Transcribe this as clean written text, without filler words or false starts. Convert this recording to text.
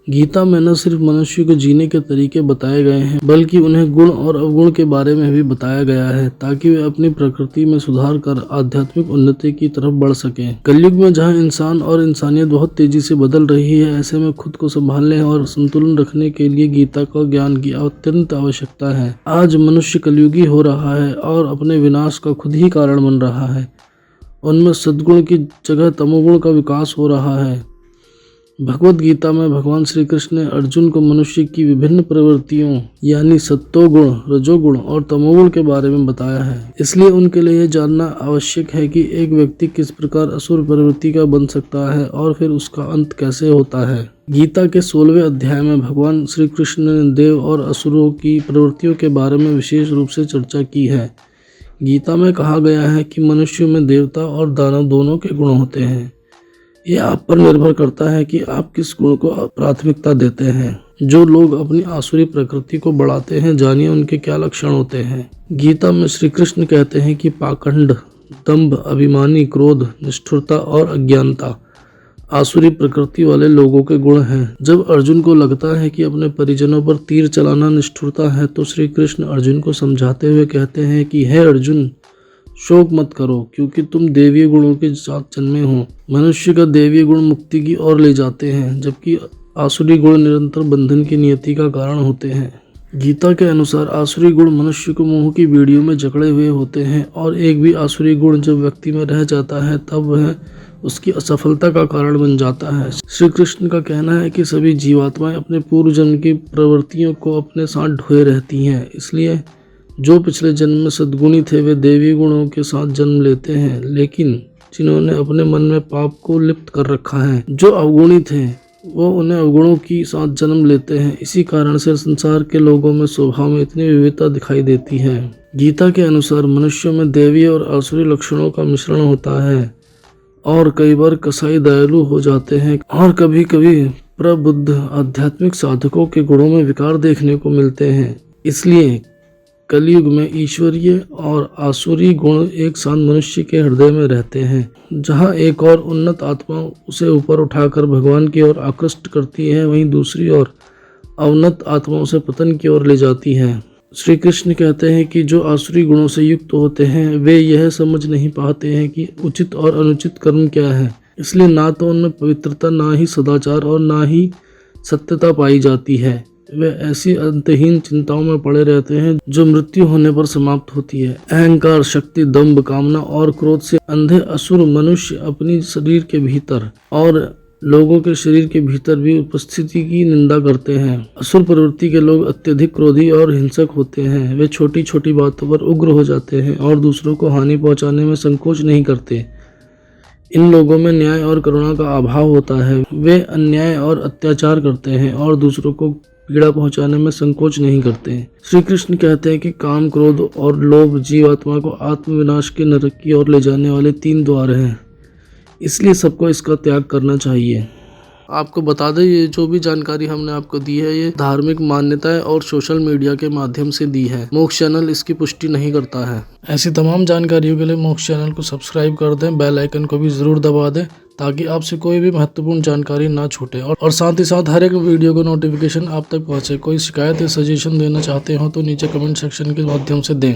गीता में न सिर्फ मनुष्य को जीने के तरीके बताए गए हैं, बल्कि उन्हें गुण और अवगुण के बारे में भी बताया गया है, ताकि वे अपनी प्रकृति में सुधार कर आध्यात्मिक उन्नति की तरफ बढ़ सकें। कलयुग में जहां इंसान और इंसानियत बहुत तेजी से बदल रही है, ऐसे में खुद को संभालने और संतुलन रखने के लिए गीता का ज्ञान की अत्यंत आवश्यकता है। आज मनुष्य कलयुगी हो रहा है और अपने विनाश का खुद ही कारण बन रहा है। उनमें सद्गुण की जगह तमोगुण का विकास हो रहा है। भगवत गीता में भगवान श्री कृष्ण ने अर्जुन को मनुष्य की विभिन्न प्रवृत्तियों यानी सत्वगुण, रजोगुण और तमोगुण के बारे में बताया है। इसलिए उनके लिए यह जानना आवश्यक है कि एक व्यक्ति किस प्रकार असुर प्रवृत्ति का बन सकता है और फिर उसका अंत कैसे होता है। गीता के 16वें अध्याय में भगवान श्री कृष्ण ने देव और असुरों की प्रवृत्तियों के बारे में विशेष रूप से चर्चा की है। गीता में कहा गया है कि मनुष्य में देवता और दानव दोनों के गुण होते हैं। ये आप पर निर्भर करता है कि आप किस गुण को प्राथमिकता देते हैं। जो लोग अपनी आसुरी प्रकृति को बढ़ाते हैं, जानिए उनके क्या लक्षण होते हैं। गीता में श्री कृष्ण कहते हैं कि पाखंड, दंभ, अभिमानी, क्रोध, निष्ठुरता और अज्ञानता आसुरी प्रकृति वाले लोगों के गुण हैं। जब अर्जुन को लगता है कि अपने परिजनों पर तीर चलाना निष्ठुरता है, तो श्री कृष्ण अर्जुन को समझाते हुए कहते हैं कि हे अर्जुन, शोक मत करो, क्योंकि तुम देवीय गुणों के साथ जन्मे हो। मनुष्य का देवीय गुण मुक्ति की ओर ले जाते हैं, जबकि आसुरी गुण निरंतर बंधन की नियति का कारण होते हैं। गीता के अनुसार आसुरी गुण मनुष्य को मोह की बेड़ियों में जकड़े हुए होते हैं और एक भी आसुरी गुण जब व्यक्ति में रह जाता है तब वह उसकी असफलता का कारण बन जाता है। श्री कृष्ण का कहना है कि सभी जीवात्माएं अपने पूर्व जन्म की प्रवृत्तियों को अपने साथ ढोए रहती हैं। इसलिए जो पिछले जन्म में सद्गुणी थे वे देवी गुणों के साथ जन्म लेते हैं, लेकिन जिन्होंने अपने मन में पाप को लिप्त कर रखा है, जो अवगुणी थे, वो उन्हें अवगुणों के साथ जन्म लेते हैं। इसी कारण से संसार के लोगों में स्वभाव में इतनी विविधता दिखाई देती है। गीता के अनुसार मनुष्यों में देवी और आसुरी लक्षणों का मिश्रण होता है और कई बार कसाई दयालु हो जाते हैं और कभी कभी प्रबुद्ध आध्यात्मिक साधकों के गुणों में विकार देखने को मिलते हैं। इसलिए कलयुग में ईश्वरीय और आसुरी गुण एक साथ मनुष्य के हृदय में रहते हैं। जहां एक और उन्नत आत्मा उसे ऊपर उठाकर भगवान की ओर आकृष्ट करती है, वहीं दूसरी ओर अवनत आत्मा उसे पतन की ओर ले जाती है। श्री कृष्ण कहते हैं कि जो आसुरी गुणों से युक्त होते हैं वे यह समझ नहीं पाते हैं कि उचित और अनुचित कर्म क्या है। इसलिए ना तो उनमें पवित्रता, ना ही सदाचार और ना ही सत्यता पाई जाती है। वे ऐसी अंतहीन चिंताओं में पड़े रहते हैं जो मृत्यु होने पर समाप्त होती है। अहंकार, शक्ति, दंभ, कामना और क्रोध से अंधे असुर मनुष्य अपनी शरीर के भीतर और लोगों के शरीर के भीतर भी उपस्थिति की निंदा करते हैं। असुर प्रवृत्ति के लोग अत्यधिक क्रोधी और हिंसक होते हैं। वे छोटी छोटी बातों पर उग्र हो जाते हैं और दूसरों को हानि पहुंचाने में संकोच नहीं करते। इन लोगों में न्याय और करुणा का अभाव होता है। वे अन्याय और अत्याचार करते हैं और दूसरों को पीड़ा पहुंचाने में संकोच नहीं करते हैं। श्री कृष्ण कहते हैं कि काम, क्रोध और लोभ जीवात्मा को आत्मविनाश के नरक की ओर ले जाने वाले 3 द्वार हैं। इसलिए सबको इसका त्याग करना चाहिए। आपको बता दें, ये जो भी जानकारी हमने आपको दी है ये धार्मिक मान्यताएं और सोशल मीडिया के माध्यम से दी है। मोक्ष चैनल इसकी पुष्टि नहीं करता है। ऐसी तमाम जानकारियों के लिए मोक्ष चैनल को सब्सक्राइब कर दें, बेल आइकन को भी जरूर दबा दें ताकि आपसे कोई भी महत्वपूर्ण जानकारी ना छूटे और साथ ही साथ हर एक वीडियो को नोटिफिकेशन आप तक पहुंचे। कोई शिकायत या सजेशन देना चाहते हो तो नीचे कमेंट सेक्शन के माध्यम से दें।